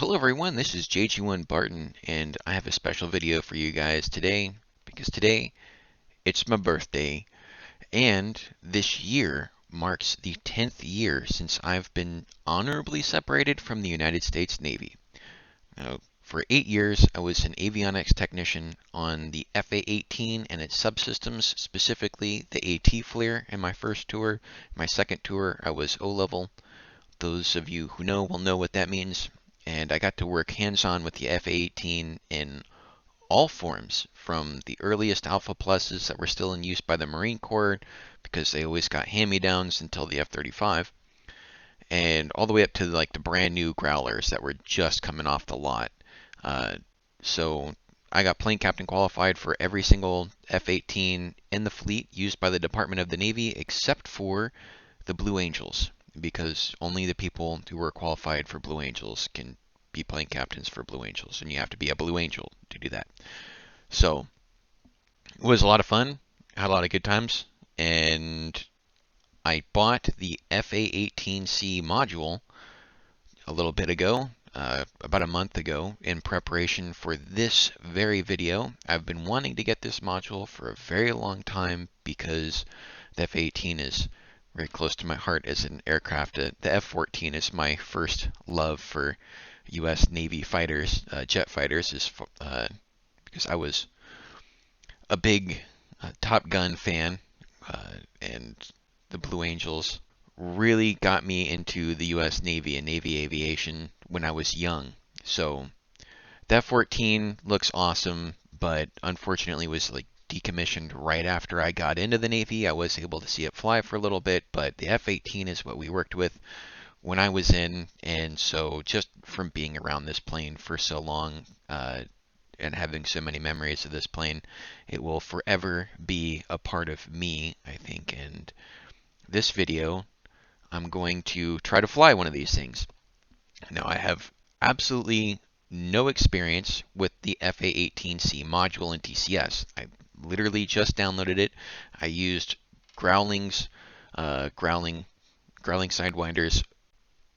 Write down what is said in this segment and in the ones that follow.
Hello everyone, this is JG1 Barton, and I have a special video for you guys today, because today it's my birthday, and this year marks the 10th year since I've been honorably separated from the United States Navy. Now, for 8 years, I was an avionics technician on the A-18 and its subsystems, specifically the AT flare in my first tour. My second tour, I was O-level. Those of you who know will know what that means. And I got to work hands-on with the F-18 in all forms, from the earliest Alpha Pluses that were still in use by the Marine Corps because they always got hand-me-downs until the F-35, and all the way up to like the brand new Growlers that were just coming off the lot. So I got plane captain qualified for every single F-18 in the fleet used by the Department of the Navy except for the Blue Angels, because only the people who were qualified for Blue Angels can be plane captains for Blue Angels, and you have to be a Blue Angel to do that. So it was a lot of fun, had a lot of good times, and I bought the FA-18C module a little bit ago, about a month ago, in preparation for this very video. I've been wanting to get this module for a very long time because the F-18 is very close to my heart as an aircraft. The F-14 is my first love for U.S. Navy fighters, jet fighters, because I was a big Top Gun fan, and the Blue Angels really got me into the U.S. Navy and Navy aviation when I was young. So the F-14 looks awesome, but unfortunately was like decommissioned right after I got into the Navy. I was able to see it fly for a little bit, but the F-18 is what we worked with when I was in, and so just from being around this plane for so long, and having so many memories of this plane, it will forever be a part of me, I think. And this video, I'm going to try to fly one of these things. Now, I have absolutely no experience with the FA-18C module in DCS. I literally just downloaded it. I used Growling's Growling Sidewinder's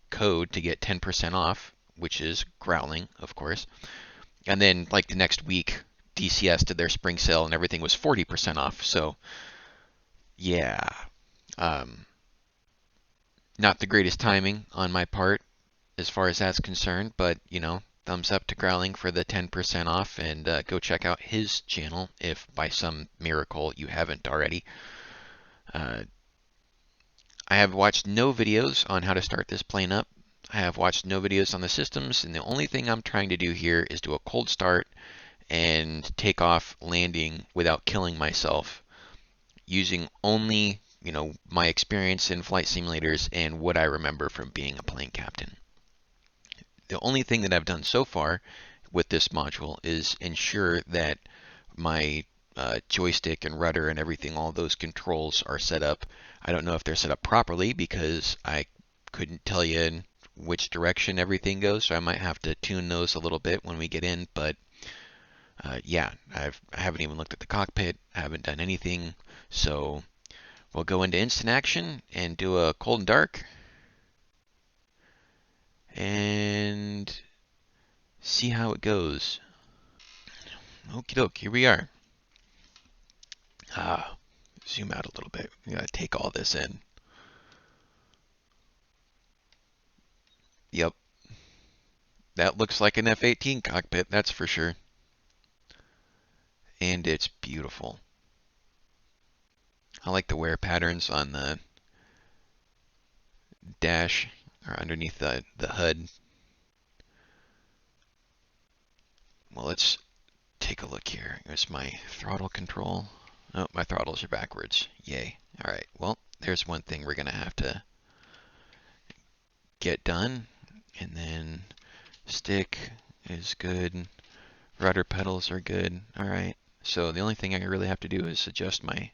code to get 10% off, which is Growling, of course. And then, like the next week, DCS did their spring sale and everything was 40% off. So, yeah, not the greatest timing on my part as far as that's concerned, but you know, thumbs up to Growling for the 10% off, and go check out his channel if by some miracle you haven't already. I have watched no videos on how to start this plane up. I have watched no videos on the systems, and the only thing I'm trying to do here is do a cold start and take off landing without killing myself, using only, you know, my experience in flight simulators and what I remember from being a plane captain. The only thing that I've done so far with this module is ensure that my joystick and rudder and everything, all those controls are set up. I don't know if they're set up properly because I couldn't tell you in which direction everything goes, so I might have to tune those a little bit when we get in. But yeah, I haven't even looked at the cockpit. I haven't done anything. So we'll go into instant action and do a cold and dark and see how it goes. Okie doke, here we are. Zoom out a little bit. We gotta take all this in. Yep, that looks like an F-18 cockpit, that's for sure. And it's beautiful. I like the wear patterns on the dash or underneath the HUD. Well, let's take a look here. Here's my throttle control. Oh, my throttles are backwards. Yay. All right, well, there's one thing we're gonna have to get done. And then stick is good. Rudder pedals are good. All right. So the only thing I really have to do is adjust my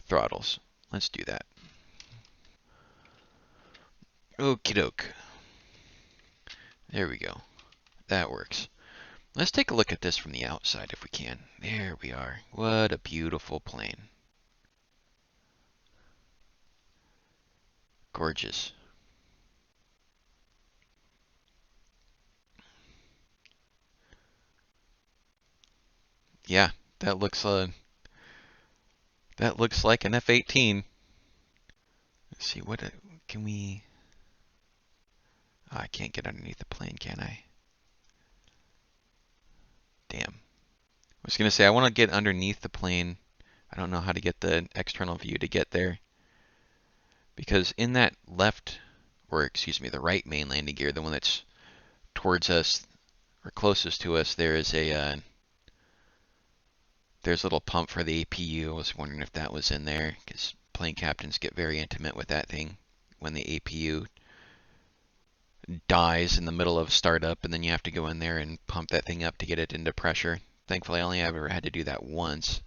throttles. Let's do that. Okie doke. There we go. That works. Let's take a look at this from the outside if we can. There we are. What a beautiful plane. Gorgeous. Yeah, that looks like an F-18. Let's see, what can we? Oh, I can't get underneath the plane, can I? Damn. I was gonna say I want to get underneath the plane. I don't know how to get the external view to get there because in that left, or excuse me, the right main landing gear, the one that's towards us or closest to us, there is there's a little pump for the APU. I was wondering if that was in there because plane captains get very intimate with that thing when the APU dies in the middle of startup, and then you have to go in there and pump that thing up to get it into pressure. Thankfully, I only ever had to do that once,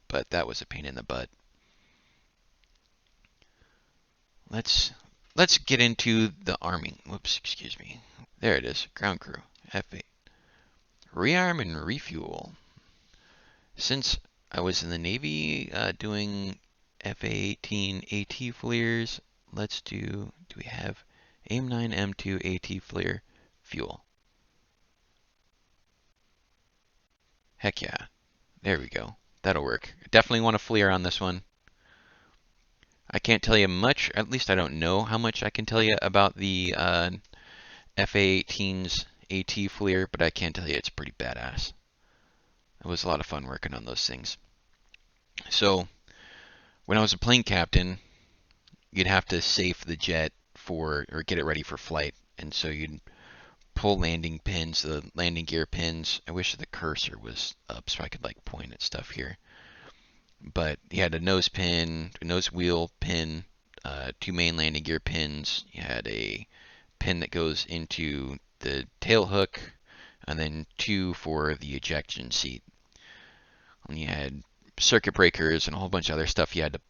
but that was a pain in the butt. Let's get into the arming. Whoops, excuse me. There it is, ground crew, F8. Rearm and refuel. Since I was in the Navy doing F-18AT flares, let's do we have AIM-9M2 AT flare fuel? Heck yeah. There we go. That'll work. Definitely want a flare on this one. I can't tell you much, at least I don't know how much I can tell you about the F-A-18's AT flare, but I can tell you it's pretty badass. It was a lot of fun working on those things. So, when I was a plane captain, you'd have to safe the jet or get it ready for flight. And so you'd pull landing pins, the landing gear pins. I wish the cursor was up so I could like point at stuff here. But you had a nose pin, a nose wheel pin, two main landing gear pins. You had a pin that goes into the tail hook, and then two for the ejection seat. And you had circuit breakers and a whole bunch of other stuff you had to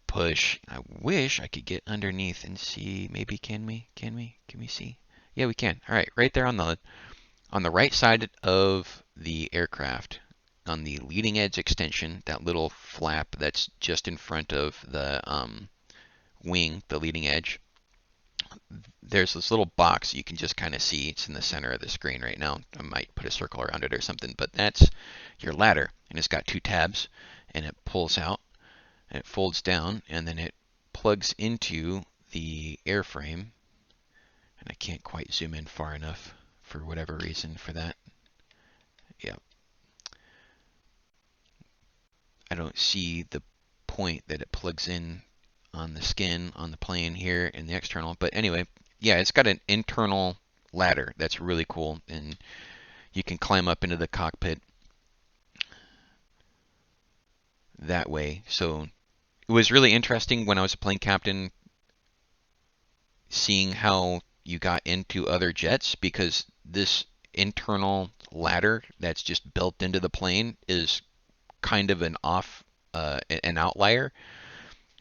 push. I wish I could get underneath and see. Maybe can we? Can we see? Yeah, we can. All right, right there on the right side of the aircraft, on the leading edge extension, that little flap that's just in front of the wing, the leading edge. There's this little box you can just kind of see. It's in the center of the screen right now. I might put a circle around it or something, but that's your ladder, and it's got two tabs, and it pulls out, and it folds down, and then it plugs into the airframe. And I can't quite zoom in far enough for whatever reason for that. Yeah. I don't see the point that it plugs in on the skin on the plane here in the external. But anyway, yeah, it's got an internal ladder that's really cool, and you can climb up into the cockpit that way. So it was really interesting when I was a plane captain seeing how you got into other jets, because this internal ladder that's just built into the plane is kind of an outlier.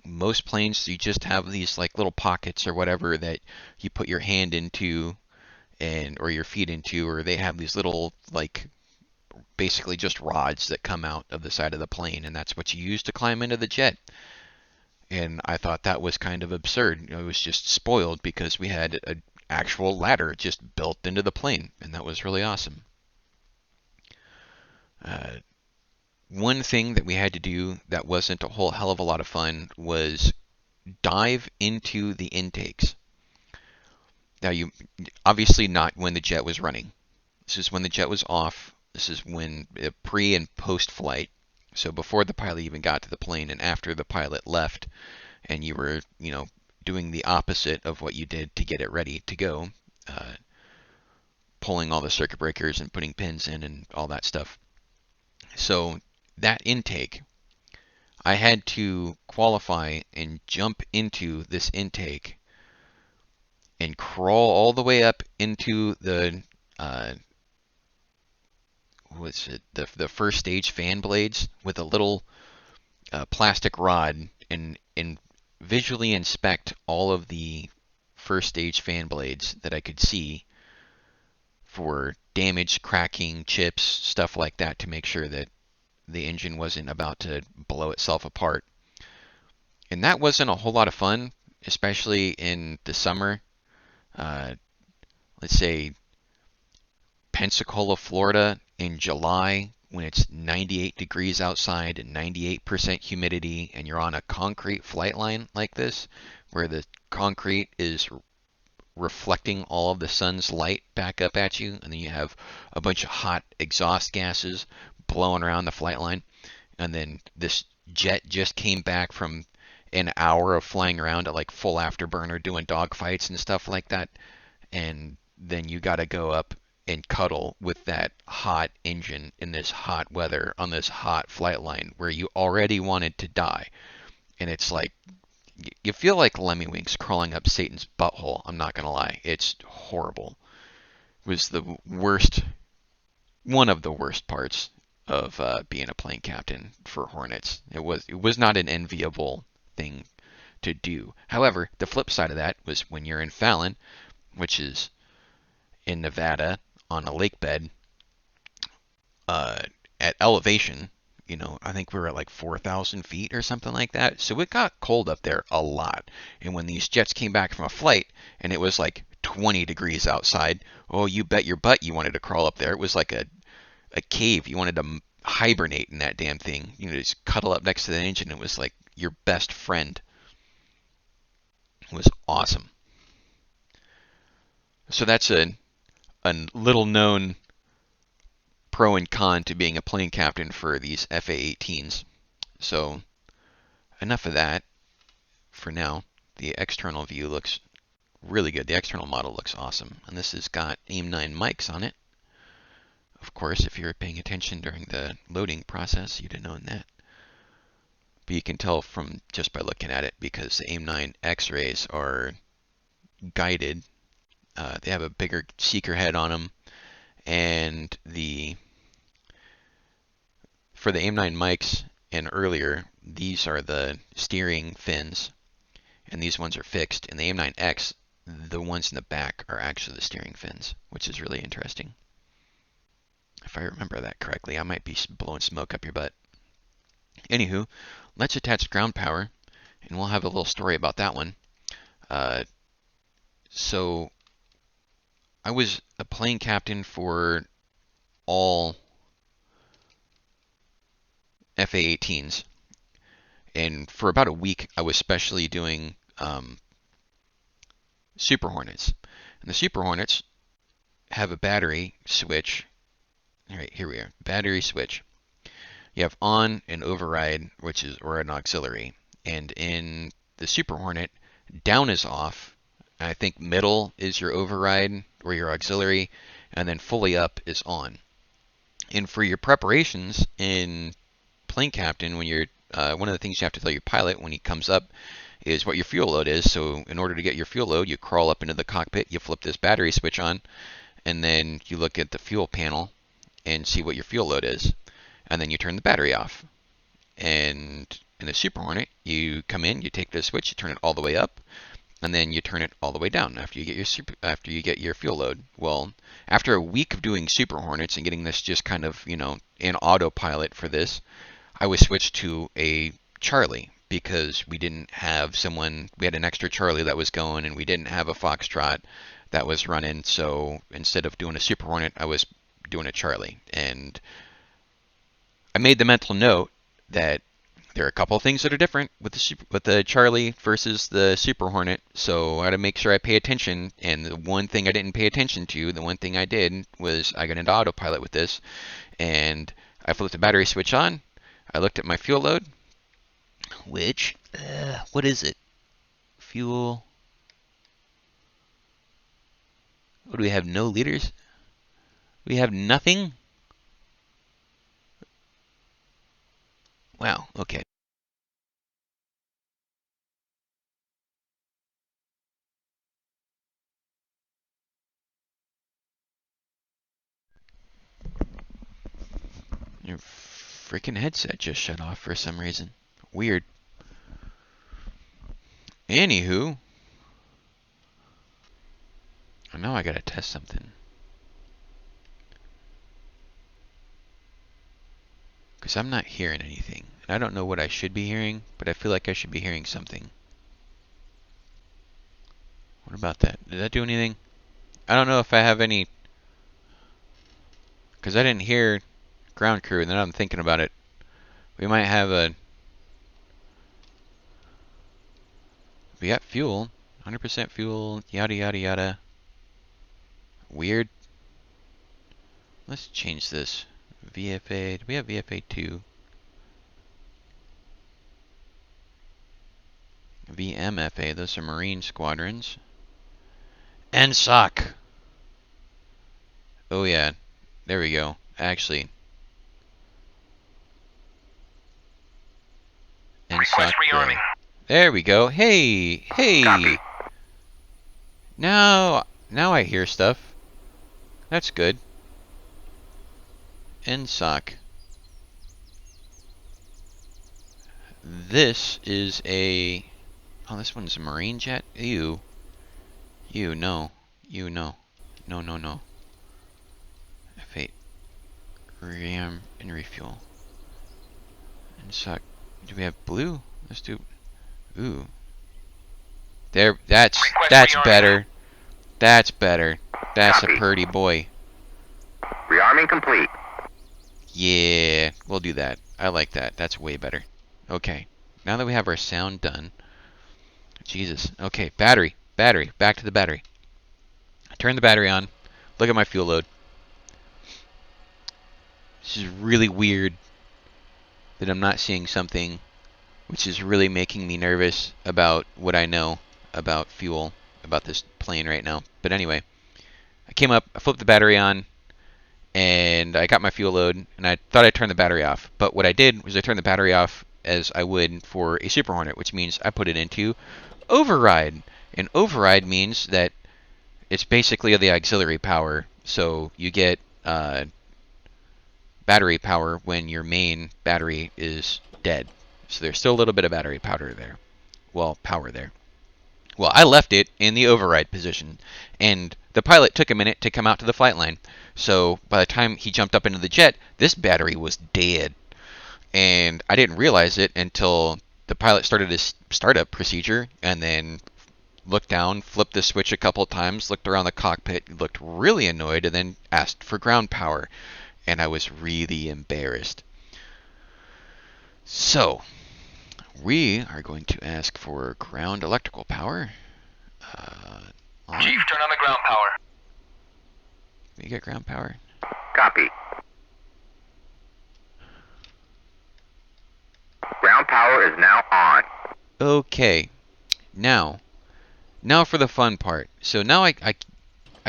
Most planes, you just have these like little pockets or whatever that you put your hand into or your feet into, or they have these little like basically just rods that come out of the side of the plane, and that's what you use to climb into the jet. And I thought that was kind of absurd. It was just spoiled because we had an actual ladder just built into the plane, and that was really awesome. One thing that we had to do that wasn't a whole hell of a lot of fun was dive into the intakes. Now, you obviously not when the jet was running. This is when the jet was off. This is when pre and post flight. So before the pilot even got to the plane and after the pilot left, and you were, doing the opposite of what you did to get it ready to go, pulling all the circuit breakers and putting pins in and all that stuff. So that intake, I had to qualify and jump into this intake and crawl all the way up into the the first stage fan blades with a little plastic rod and visually inspect all of the first stage fan blades that I could see for damage, cracking, chips, stuff like that, to make sure that the engine wasn't about to blow itself apart. And that wasn't a whole lot of fun, especially in the summer. Let's say Pensacola, Florida in July when it's 98 degrees outside and 98% humidity, and you're on a concrete flight line like this, where the concrete is reflecting all of the sun's light back up at you, and then you have a bunch of hot exhaust gases blowing around the flight line, and then this jet just came back from an hour of flying around at like full afterburner doing dogfights and stuff like that, and then you got to go up and cuddle with that hot engine in this hot weather on this hot flight line where you already wanted to die. And it's like, you feel like Lemmy-Winks crawling up Satan's butthole. I'm not going to lie. It's horrible. It was the worst, one of the worst parts of being a plane captain for Hornets. It was not an enviable thing to do. However, the flip side of that was when you're in Fallon, which is in Nevada on a lake bed, at elevation, I think we were at like 4,000 feet or something like that. So it got cold up there a lot. And when these jets came back from a flight and it was like 20 degrees outside, oh, you bet your butt you wanted to crawl up there. It was like a cave. You wanted to hibernate in that damn thing. Just cuddle up next to the engine. It was like your best friend. It was awesome. So that's a little known pro and con to being a plane captain for these FA-18s. So enough of that for now. The external view looks really good. The external model looks awesome. And this has got AIM-9 mics on it. Of course, if you're paying attention during the loading process, you'd have known that. But you can tell from just by looking at it because the AIM-9 X-rays are guided. They have a bigger seeker head on them, and for the AIM-9 mics and earlier, these are the steering fins, and these ones are fixed. And the AIM-9X, the ones in the back are actually the steering fins, which is really interesting. If I remember that correctly, I might be blowing smoke up your butt. Anywho, let's attach ground power, and we'll have a little story about that one. So I was a plane captain for all FA-18s, and for about a week I was specially doing Super Hornets. And the Super Hornets have a battery switch. All right, here we are. Battery switch. You have on and override, or an auxiliary. And in the Super Hornet, down is off. I think middle is your override or your auxiliary, and then fully up is on. And for your preparations in plane captain, when you're one of the things you have to tell your pilot when he comes up is what your fuel load is. So in order to get your fuel load, you crawl up into the cockpit, you flip this battery switch on, and then you look at the fuel panel and see what your fuel load is. And then you turn the battery off. And in the Super Hornet, you come in, you take the switch, you turn it all the way up, and then you turn it all the way down after you get your fuel load. Well, after a week of doing Super Hornets and getting this just kind of, in autopilot for this, I was switched to a Charlie because we didn't have we had an extra Charlie that was going, and we didn't have a Foxtrot that was running. So instead of doing a Super Hornet, I was doing a Charlie. And I made the mental note that there are a couple of things that are different with the Charlie versus the Super Hornet, so I had to make sure I pay attention. And the one thing I didn't pay attention to, the one thing I did, was I got into autopilot with this, and I flipped the battery switch on. I looked at my fuel load, which, what is it? Fuel. What do we have? No liters? We have nothing? Wow, okay. Your freaking headset just shut off for some reason. Weird. Anywho, now I gotta test something. Because I'm not hearing anything. And I don't know what I should be hearing, but I feel like I should be hearing something. What about that? Did that do anything? I don't know if I have any... Because I didn't hear ground crew, and then I'm thinking about it. We might have a... We got fuel. 100% fuel, yada yada yada. Weird. Let's change this. VFA. Do we have VFA 2? VMFA. Those are Marine squadrons. NSOC. Oh yeah. There we go. Actually. NSOC. There we go. Hey! Hey! Copy. Now I hear stuff. That's good. NSOC. This is a... Oh, this one's a Marine jet? Ew. You, no. You, no. No, no, no. F8. Ram and refuel. NSOC. Do we have blue? Let's do... Ooh. There, that's better. That's better. That's Copy. a purty boy. Rearming complete. Yeah, we'll do that. I like that. That's way better. Okay. Now that we have our sound done. Jesus. Okay, battery. Battery. Back to the battery. Turn the battery on. Look at my fuel load. This is really weird that I'm not seeing something which is really making me nervous about what I know about fuel, about this plane right now. But anyway, I came up, I flipped the battery on, and I got my fuel load, and I thought I'd turn the battery off. But what I did was I turned the battery off as I would for a Super Hornet, which means I put it into override. And override means that it's basically the auxiliary power. So you get battery power when your main battery is dead. So there's still a little bit of battery powder there. Well, power there. Well, I left it in the override position, and the pilot took a minute to come out to the flight line. So by the time he jumped up into the jet, this battery was dead. And I didn't realize it until the pilot started his startup procedure, and then looked down, flipped the switch a couple times, looked around the cockpit, looked really annoyed, and then asked for ground power. And I was really embarrassed. So, we are going to ask for ground electrical power. Chief, turn on the ground power. We get ground power. Copy. Ground power is now on. Okay. Now for the fun part. So now I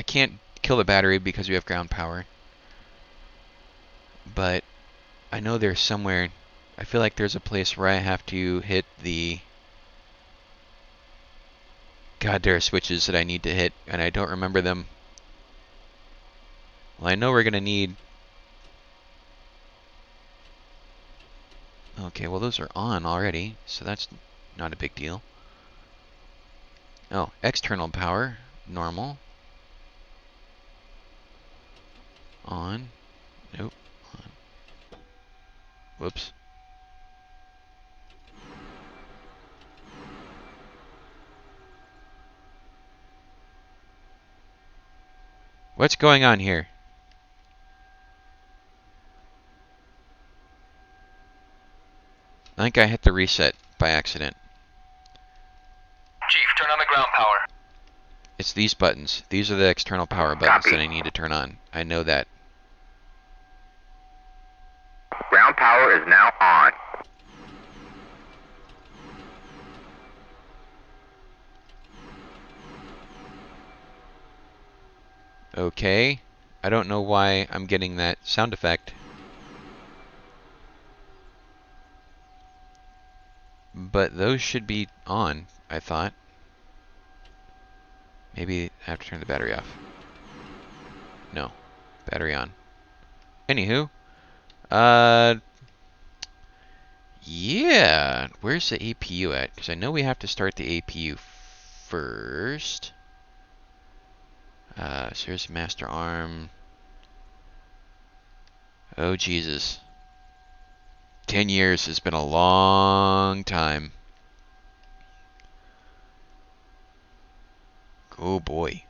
can't kill the battery because we have ground power. But I know there's somewhere... I feel like there's a place where I have to hit the... God, there are switches that I need to hit, and I don't remember them. Well, I know we're going to need... Okay, well those are on already, so that's not a big deal. Oh, external power, normal. On. Nope. On. Whoops. What's going on here? I think I hit the reset by accident. Chief, turn on the ground power. It's these buttons. These are the external power buttons Copy. that I need to turn on. I know that. Ground power is now on. Okay. I don't know why I'm getting that sound effect. But those should be on, I thought. Maybe I have to turn the battery off. No. Battery on. Anywho. Yeah. Where's the APU at? Because I know we have to start the APU first. So here's master arm. Oh, Jesus. 10 years has been a long time. Oh, boy.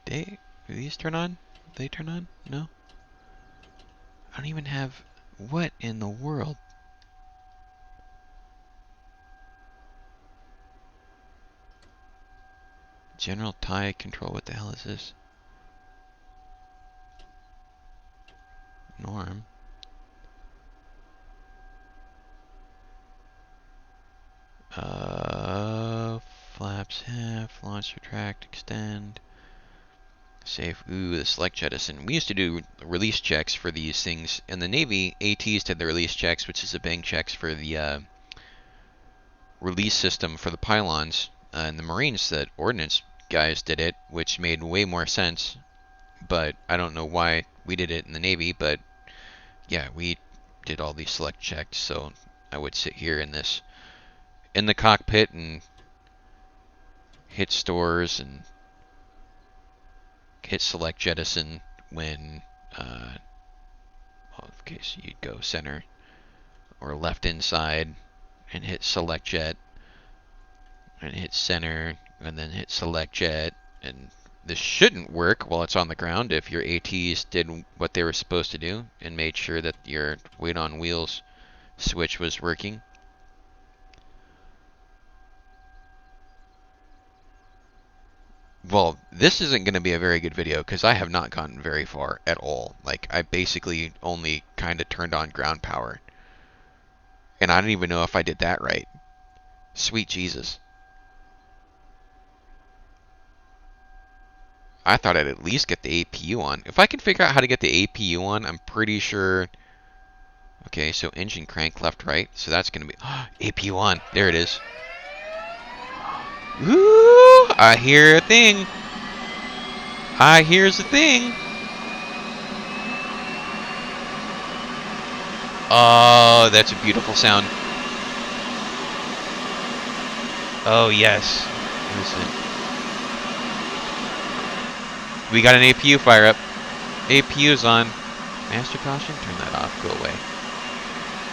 Do these turn on? They turn on? No? I don't even have... What in the world? General tie control, what the hell is this? Norm. Flaps half, launch, retract, extend. Safe. Ooh, the select jettison. We used to do release checks for these things. In the Navy, ATs did the release checks, which is the bang checks for the release system for the pylons. And the Marines, the ordnance guys, did it, which made way more sense. But I don't know why we did it in the Navy, but yeah, we did all these select checks. So I would sit here in the cockpit and hit stores and hit select jettison when, okay, so you'd go center or left inside and hit select jet and hit center and then hit select jet. And this shouldn't work while it's on the ground if your ATs did what they were supposed to do and made sure that your weight on wheels switch was working. Well, this isn't going to be a very good video because I have not gotten very far at all. Like, I basically only kind of turned on ground power. And I don't even know if I did that right. Sweet Jesus. I thought I'd at least get the APU on. If I can figure out how to get the APU on, I'm pretty sure... Okay, so engine crank left, right. So that's going to be... APU on. There it is. Woo! I hear a thing. I hears a thing. Oh, that's a beautiful sound. Oh, yes. Listen. We got an APU fire up. APU's on. Master caution? Turn that off. Go away.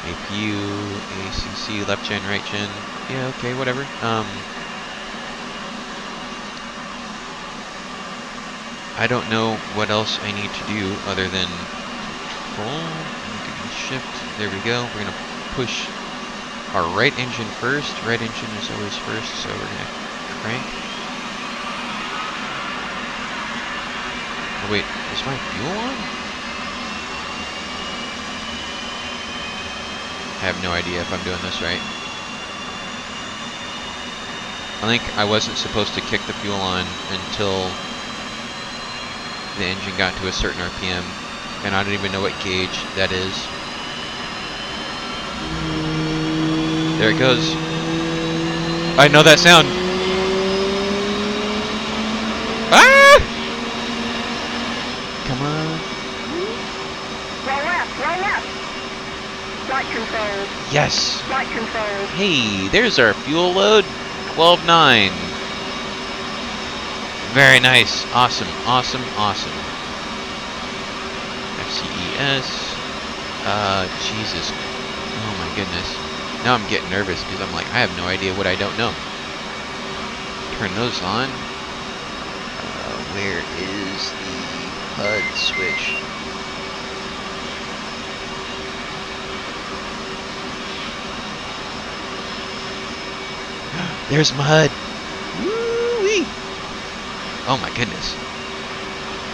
APU, A-18C, left gen, right gen. Yeah, okay, whatever. I don't know what else I need to do other than control, shift. There we go. We're gonna push our right engine first. Right engine is always first, so we're gonna crank. Oh wait, is my fuel on? I have no idea if I'm doing this right. I think I wasn't supposed to kick the fuel on until the engine got to a certain RPM, and I don't even know what gauge that is. There it goes. I know that sound. Ah! Come on. Roll left, roll left. Flight control. Yes. Flight control. Hey, there's our fuel load. 12.9. Very nice. Awesome, awesome, awesome. FCES. Jesus. Oh my goodness. Now I'm getting nervous because I'm like, I have no idea what I don't know. Turn those on. Where is the HUD switch? There's my HUD. Woo-wee. Oh my goodness.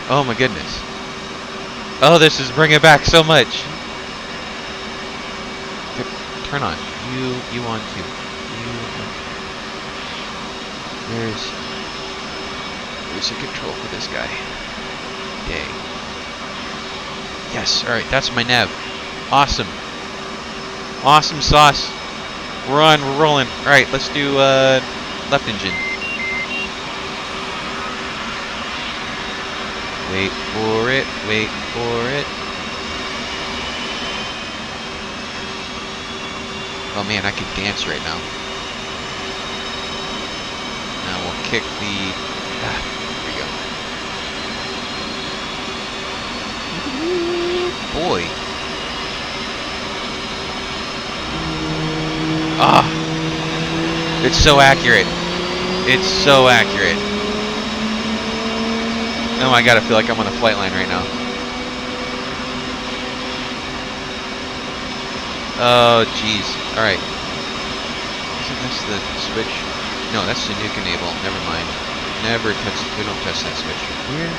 Oh my goodness. Oh, this is bringing back so much. Turn on. You on too. There's a control for this guy. Yay. Yes, alright, that's my nav. Awesome. Awesome sauce. We're on, we're rolling. Alright, let's do left engine. Wait for it, wait for it. Oh man, I could dance right now. Now we'll kick the... here we go. Boy. Ah! It's so accurate. It's so accurate. Oh my god, I feel like I'm on the flight line right now. Oh, jeez. Alright. Isn't this the switch? No, that's the nuke enable. Never mind. Never touch. We don't touch that switch. Here.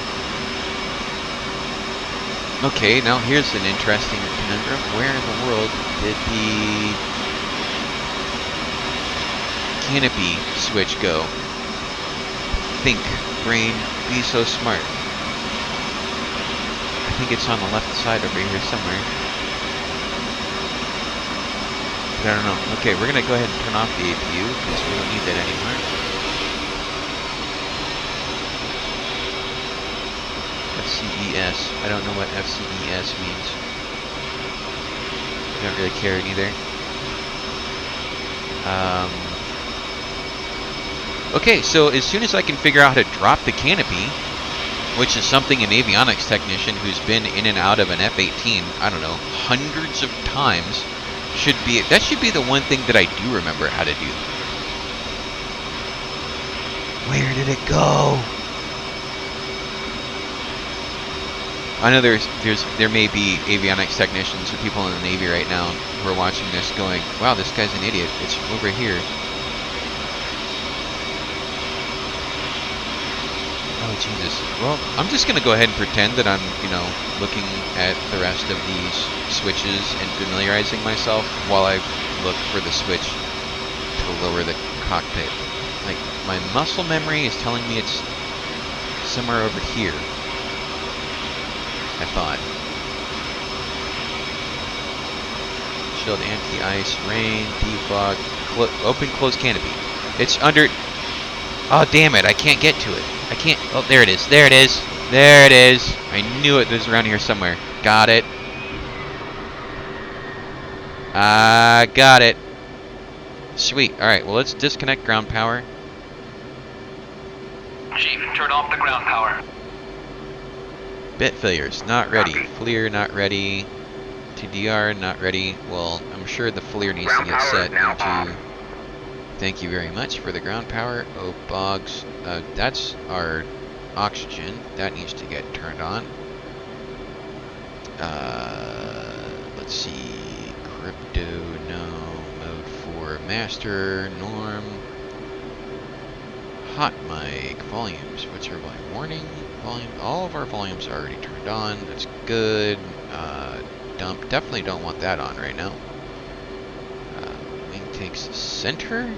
Okay, now here's an interesting conundrum. Where in the world did the canopy switch go? Think, brain, be so smart. I think it's on the left side over here somewhere. I don't know. Okay, we're gonna go ahead and turn off the APU because we don't need that anymore. FCES. I don't know what FCES means. I don't really care either. Okay, so as soon as I can figure out how to drop the canopy, which is something an avionics technician who's been in and out of an F-18, I don't know, hundreds of times, should be the one thing that I do remember how to do. Where did it go? I know there may be avionics technicians or people in the Navy right now who are watching this going, wow, this guy's an idiot. It's over here. Oh, Jesus. Well, I'm just going to go ahead and pretend that I'm, looking at the rest of these switches and familiarizing myself while I look for the switch to lower the cockpit. Like, my muscle memory is telling me it's somewhere over here. I thought. Shield, anti-ice, rain, defog, open, close canopy. It's under... Oh, damn it, I can't get to it. I can't... Oh, there it is. There it is. There it is. I knew it was around here somewhere. Got it. Got it. Sweet. Alright, well, let's disconnect ground power. Chief, turn off the ground power. Bit failures, not ready. FLIR, not ready. TDR, not ready. Well, I'm sure the FLIR needs to get set into... Thank you very much for the ground power. Oh, bogs. That's our oxygen. That needs to get turned on. Let's see. Crypto, no. Mode 4, master, norm. Hot mic, volumes. What's our volume? Warning, volume. All of our volumes are already turned on. That's good. Dump. Definitely don't want that on right now. Wing takes center.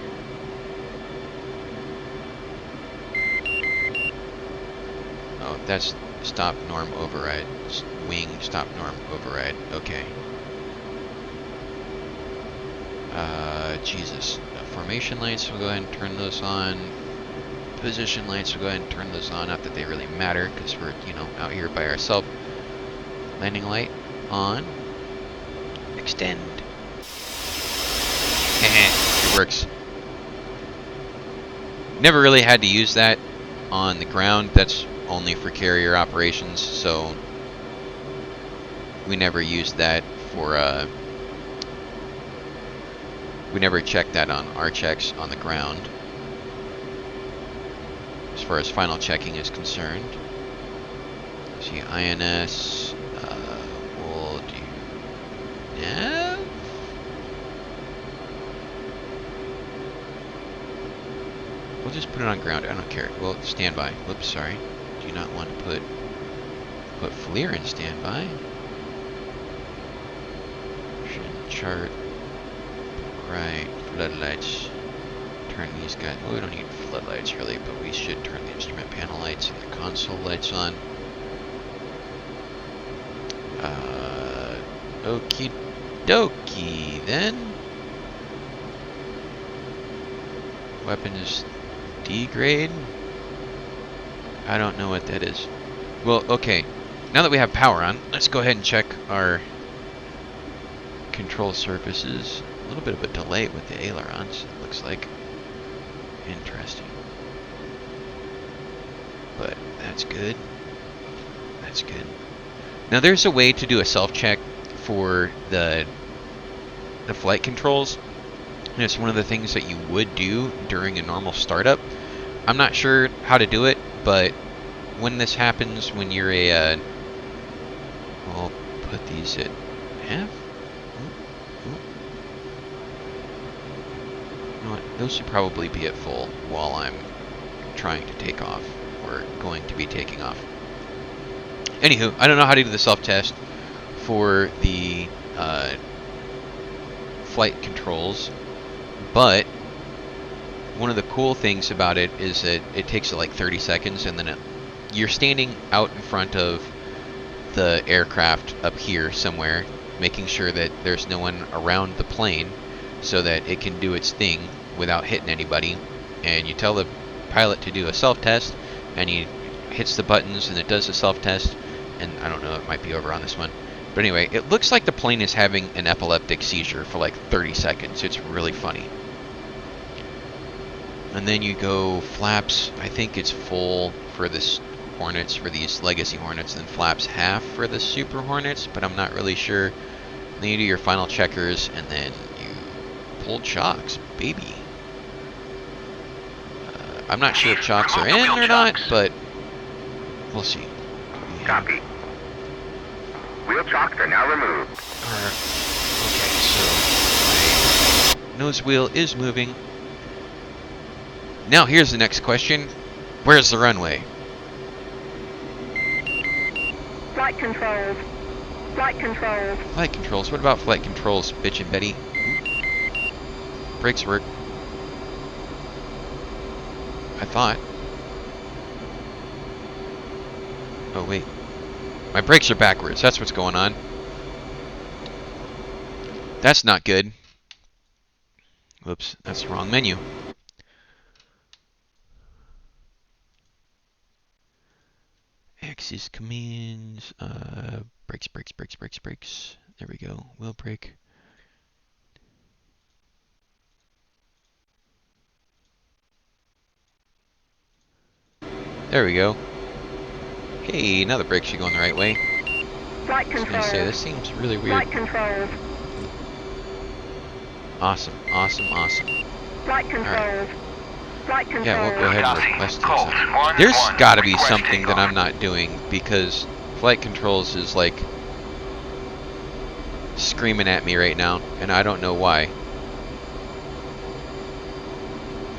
Oh, that's stop norm override. Wing stop norm override. Okay. Jesus. Formation lights, we'll go ahead and turn those on. Position lights, we'll go ahead and turn those on. Not that they really matter, because we're, out here by ourselves. Landing light on. Extend. It works. Never really had to use that on the ground. That's only for carrier operations, so we never used that for, we never checked that on our checks on the ground. As far as final checking is concerned. Let's see, INS, we'll do nav. We'll just put it on ground, I don't care. Well, standby. Whoops, sorry. Do not want to put FLIR in standby. Chart. Right, floodlights. Turn these guys. Well, we don't need floodlights really, but we should turn the instrument panel lights and the console lights on. Okie dokie then. Weapons degrade. I don't know what that is. Well, okay. Now that we have power on, let's go ahead and check our control surfaces. A little bit of a delay with the ailerons, it looks like. Interesting. But that's good. That's good. Now there's a way to do a self-check for the flight controls. And it's one of the things that you would do during a normal startup. I'm not sure how to do it, but when this happens, when you're a... I'll put these at half. know what? Those should probably be at full while I'm trying to take off, or going to be taking off. Anywho, I don't know how to do the self-test for the flight controls, but one of the cool things about it is that it takes like 30 seconds, and then you're standing out in front of the aircraft up here somewhere, making sure that there's no one around the plane so that it can do its thing without hitting anybody. And you tell the pilot to do a self-test, and he hits the buttons and it does the self-test. And I don't know, it might be over on this one, but anyway, it looks like the plane is having an epileptic seizure for like 30 seconds. It's really funny. And then you go flaps, I think it's full for this Hornets, for these Legacy Hornets, and then flaps half for the Super Hornets, but I'm not really sure. Then you do your final checkers, and then you pull chocks, baby. I'm not sure if chocks are in or not, but we'll see. Yeah. Copy. Wheel chocks are now removed. Okay, so my nose wheel is moving. Now here's the next question. Where's the runway? Flight controls. Flight controls. Flight controls. What about flight controls, bitch and Betty? Brakes work. I thought. Oh, wait. My brakes are backwards. That's what's going on. That's not good. Whoops, that's the wrong menu. Axis commands. Brakes, brakes, brakes, brakes, brakes. There we go. Wheel brake. There we go. Hey, now the brakes should go in the right way. Flight I was gonna controls. say, this seems really weird. Flight controls. Awesome, awesome, awesome. Flight controls. Flight controls. Yeah, we'll go ahead and Copy. request Colt, something. 1-1. There's gotta be Request something that takeoff. I'm not doing, because flight controls is like screaming at me right now, and I don't know why.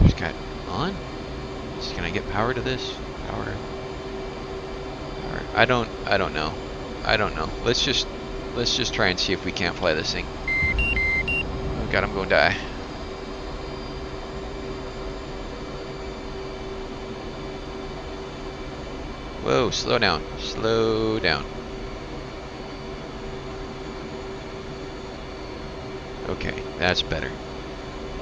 Just got on? Can I get power to this? Power. I don't know. I don't know. Let's just try and see if we can't fly this thing. Oh god, I'm going to die. Whoa, slow down. Slow down. Okay, that's better.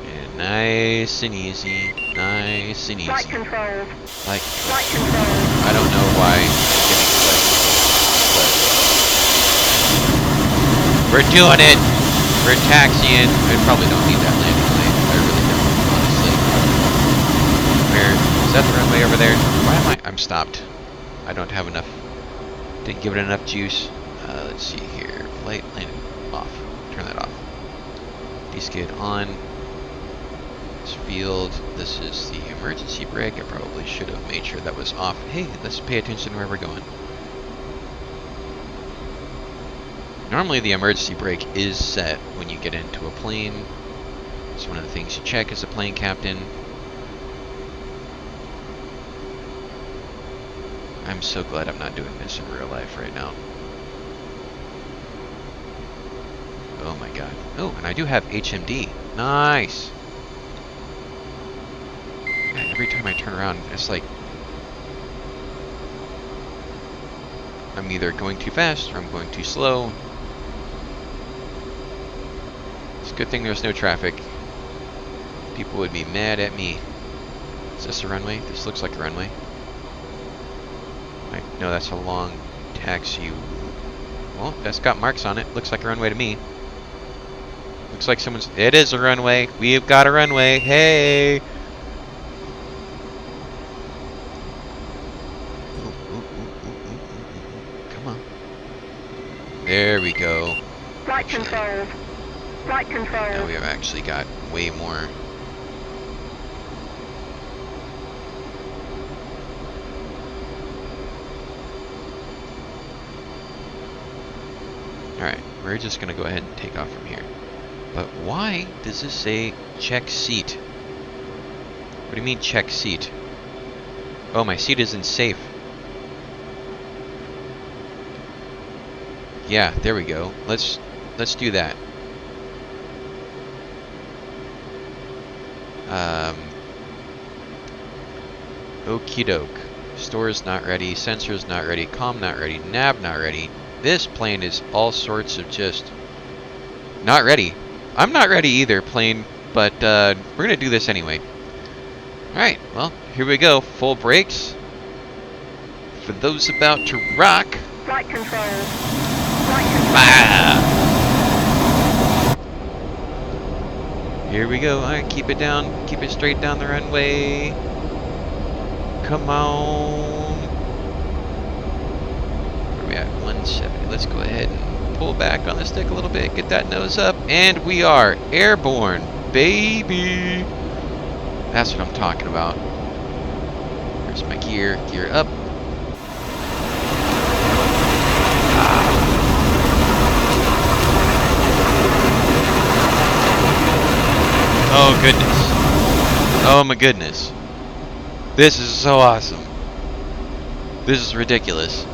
And nice and easy. Nice and easy. Flight controls. Like, Flight controls. I don't know why I'm getting flight, but we're doing it. We're taxiing. I probably don't need that landing plane. I really don't, honestly. Where is that the runway over there? Why am I'm stopped. I don't have enough. Didn't give it enough juice. Let's see here. Flight landing off. Turn that off. Skid on. This field. This is the emergency brake. I probably should have made sure that was off. Hey, let's pay attention to where we're going. Normally the emergency brake is set when you get into a plane. It's one of the things you check as a plane captain. I'm so glad I'm not doing this in real life right now. Oh my god. Oh, and I do have HMD. Nice! Man, every time I turn around, it's like I'm either going too fast or I'm going too slow. It's a good thing there's no traffic. People would be mad at me. Is this a runway? This looks like a runway. No, that's a long taxi. Well, that's got marks on it. Looks like a runway to me. Looks like someone's... It is a runway. We've got a runway. Hey! Come on. There we go. Flight controls. Flight controls. Now we have actually got way more. Alright, we're just going to go ahead and take off from here. But why does this say check seat? What do you mean check seat? Oh, my seat isn't safe. Yeah, there we go. Let's do that. Okie doke. Store's not ready, sensor's not ready, comm not ready, nav not ready. This plane is all sorts of just not ready. I'm not ready either, plane, but we're gonna do this anyway. Alright, well, here we go. Full brakes. For those about to rock. Flight control. Flight control. Ah! Here we go. Alright, keep it down. Keep it straight down the runway. Come on. Where are we at? 170. Let's go ahead and pull back on the stick a little bit. Get that nose up. And we are airborne, baby. That's what I'm talking about. There's my gear. Gear up. Oh, goodness. Oh, my goodness. This is so awesome. This is ridiculous.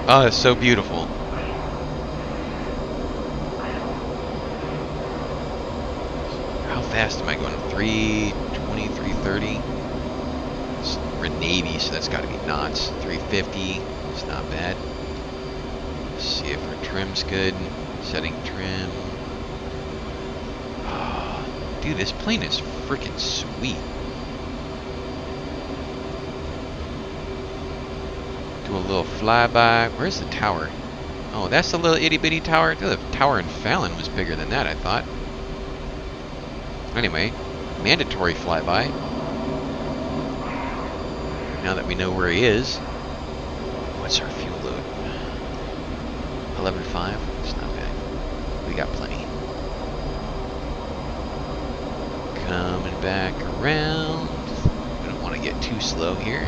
Oh, it's so beautiful. How fast am I going? 320, 330? We're Navy, so that's got to be knots. 350. It's not bad. Let's see if our trim's good. Setting trim. Dude, this plane is freaking sweet. Do a little flyby. Where's the tower? Oh, that's the little itty bitty tower. The tower in Fallon was bigger than that, I thought. Anyway, mandatory flyby. Now that we know where he is. What's our fuel load? 11.5. It's not bad. We got plenty. Coming back around. We don't want to get too slow here.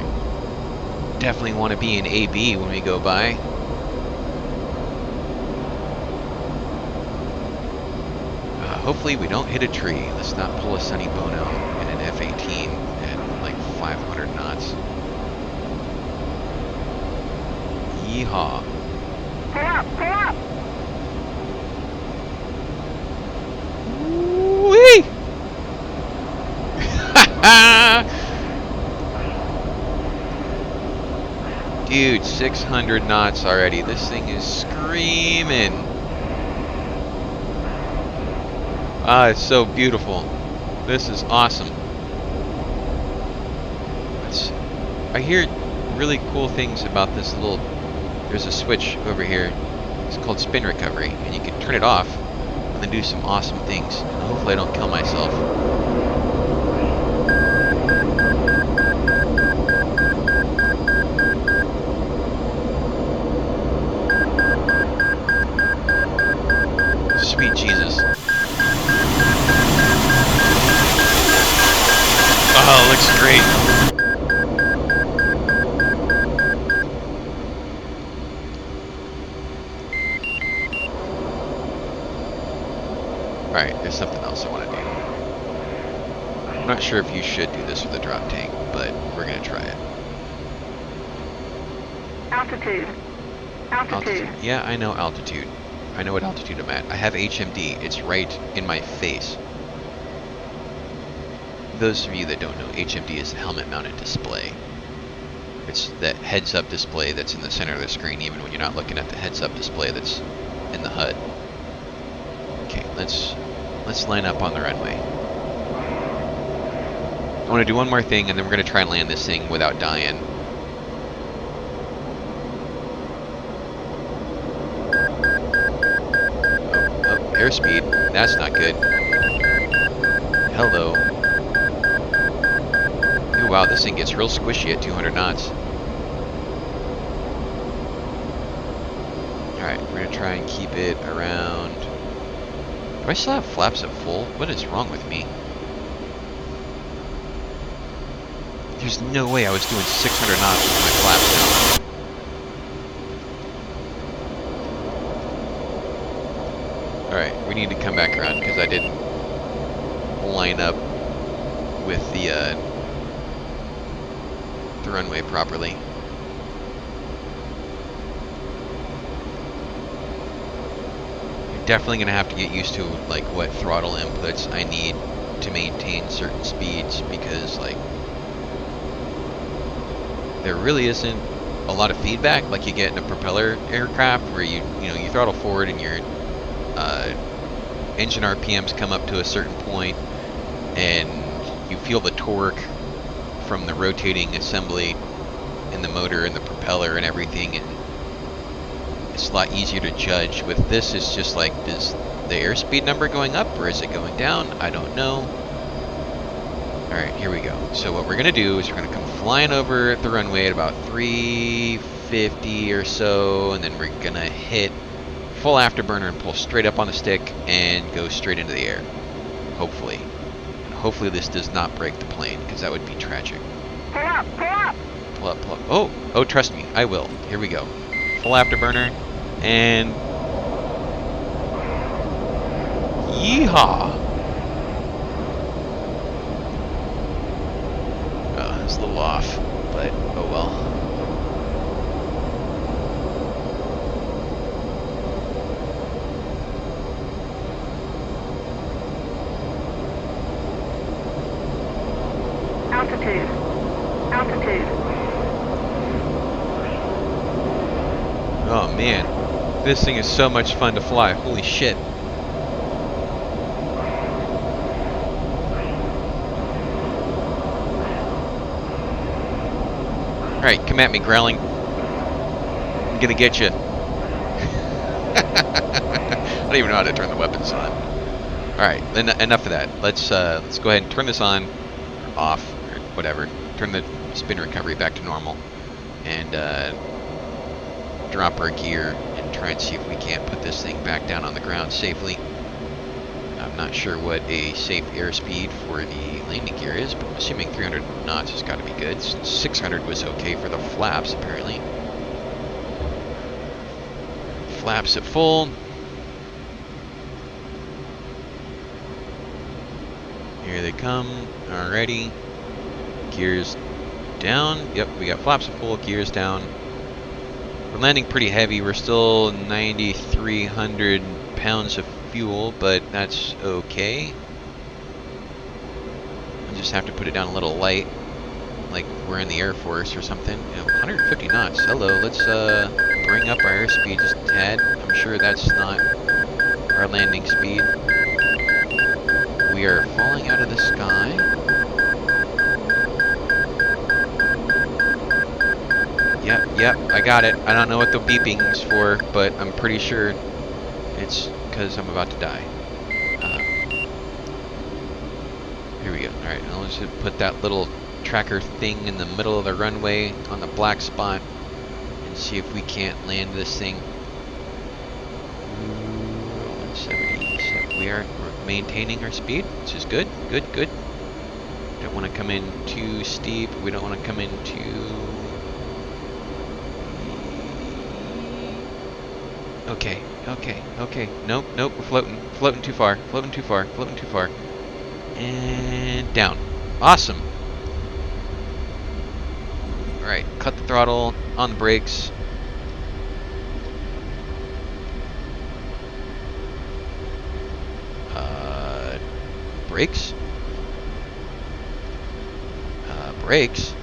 Definitely want to be in AB when we go by. Hopefully we don't hit a tree. Let's not pull a Sonny Bono in an F-18 at like 500 knots. Yeehaw. Pull up, pull up. Whee! Dude, 600 knots already. This thing is screaming. Ah, it's so beautiful. This is awesome. I hear really cool things about this little... There's a switch over here. It's called spin recovery, and you can turn it off and then do some awesome things. And hopefully I don't kill myself. Sweet Jesus. Oh, it looks great. Alright, there's something else I want to do. I'm not sure if you should do this with a drop tank, but we're going to try it. Altitude. Altitude. Yeah, I know altitude. I know what altitude I'm at. I have HMD. It's right in my face. Those of you that don't know, HMD is the helmet-mounted display. It's that heads-up display that's in the center of the screen, even when you're not looking at the heads-up display that's in the HUD. Okay, let's line up on the runway. I want to do one more thing, and then we're going to try and land this thing without dying. Oh, airspeed. That's not good. Hello. Ooh, wow, this thing gets real squishy at 200 knots. Alright, we're going to try and keep it around... Do I still have flaps at full? What is wrong with me? There's no way I was doing 600 knots with my flaps down. Alright, we need to come back around because I did line up with the runway properly. You're definitely going to have to get used to like what throttle inputs I need to maintain certain speeds, because like there really isn't a lot of feedback like you get in a propeller aircraft, where you throttle forward and your engine RPMs come up to a certain point and you feel the torque from the rotating assembly in the motor and the propeller and everything, and it's a lot easier to judge. With this, it's just like, is the airspeed number going up or is it going down? I don't know. Alright, here we go. So what we're going to do is we're going to come flying over the runway at about 350 or so, and then we're going to hit full afterburner and pull straight up on the stick and go straight into the air. Hopefully. And hopefully this does not break the plane, because that would be tragic. Pull up, pull up. Pull up, pull up. Oh, trust me, I will. Here we go. Full afterburner, and yeehaw! It's a little off, but oh well. Altitude. Altitude. Oh man, this thing is so much fun to fly. Holy shit. Alright, come at me, growling. I'm gonna get you. I don't even know how to turn the weapons on. Alright, enough of that. Let's go ahead and turn this on, or off, or whatever. Turn the spin recovery back to normal, and drop our gear and try and see if we can't put this thing back down on the ground safely. I'm not sure what a safe airspeed for the landing gear is, but I'm assuming 300 knots has got to be good. 600 was okay for the flaps, apparently. Flaps at full. Here they come. Alrighty. Gears down. Yep, we got flaps at full, gears down. We're landing pretty heavy. We're still 9,300 pounds of fuel, but that's okay. I just have to put it down a little light, like we're in the Air Force or something. 150 knots. Hello, let's bring up our airspeed just a tad. I'm sure that's not our landing speed. We are falling out of the sky. Yep, I got it. I don't know what the beeping's for, but I'm pretty sure it's because I'm about to die. Here we go. Alright, now let's just put that little tracker thing in the middle of the runway on the black spot and see if we can't land this thing. 177. We're maintaining our speed, which is good. Good. Don't want to come in too steep. We don't want to come in too... Okay. Nope, we're floating too far. And down. Awesome. Alright, cut the throttle, on the brakes. Brakes? Brakes?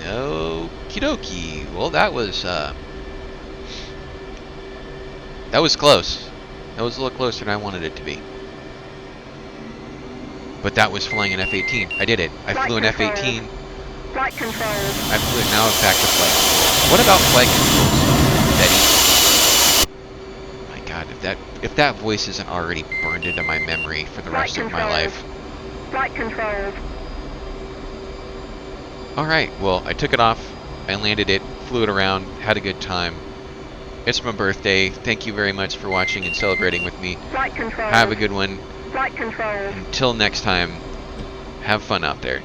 Okie dokie. Well, that was close. That was a little closer than I wanted it to be. But that was flying an F-18. I did it. I flew an F-18. Flight controls. I flew it. Now it's back to flight controls. What about flight controls, Betty? My God, if that voice isn't already burned into my memory for the rest of my life. Flight controls. Alright, well, I took it off. I landed it, flew it around, had a good time. It's my birthday. Thank you very much for watching and celebrating with me. Flight controls. Have a good one. Flight controls. Until next time, have fun out there.